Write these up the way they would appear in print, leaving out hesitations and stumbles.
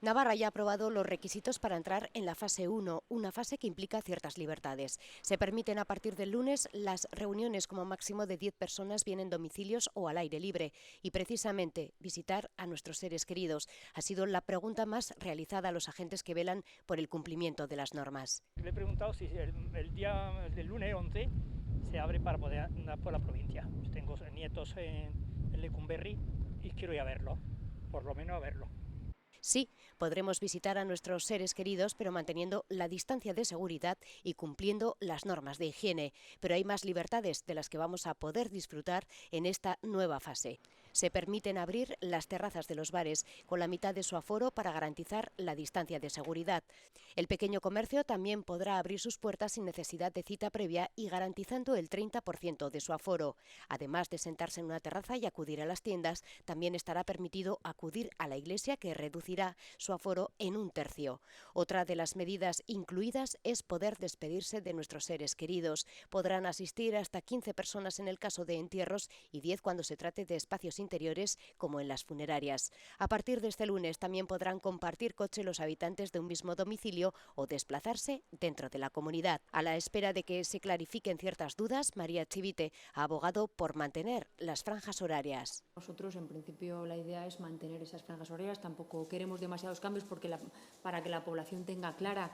Navarra ya ha aprobado los requisitos para entrar en la fase 1, una fase que implica ciertas libertades. Se permiten a partir del lunes las reuniones como máximo de 10 personas, bien en domicilios o al aire libre. Y precisamente visitar a nuestros seres queridos ha sido la pregunta más realizada a los agentes que velan por el cumplimiento de las normas. Le he preguntado si el día del lunes 11 se abre para poder andar por la provincia. Tengo nietos en Lecumberri y quiero ir a verlo, por lo menos a verlo. Sí, podremos visitar a nuestros seres queridos, pero manteniendo la distancia de seguridad y cumpliendo las normas de higiene. Pero hay más libertades de las que vamos a poder disfrutar en esta nueva fase. Se permiten abrir las terrazas de los bares con la mitad de su aforo para garantizar la distancia de seguridad. El pequeño comercio también podrá abrir sus puertas sin necesidad de cita previa y garantizando el 30% de su aforo. Además de sentarse en una terraza y acudir a las tiendas, también estará permitido acudir a la iglesia, que reducirá su aforo en un tercio. Otra de las medidas incluidas es poder despedirse de nuestros seres queridos. Podrán asistir hasta 15 personas en el caso de entierros y 10 cuando se trate de espacios interiores, como en las funerarias. A partir de este lunes también podrán compartir coche los habitantes de un mismo domicilio o desplazarse dentro de la comunidad. A la espera de que se clarifiquen ciertas dudas, María Chivite ha abogado por mantener las franjas horarias. Nosotros, en principio, la idea es mantener esas franjas horarias. Tampoco queremos demasiados cambios para que la población tenga clara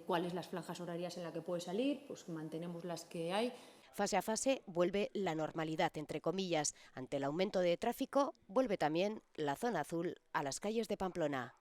cuáles las franjas horarias en las que puede salir, pues mantenemos las que hay. Fase a fase vuelve la normalidad, entre comillas. Ante el aumento de tráfico, vuelve también la zona azul a las calles de Pamplona.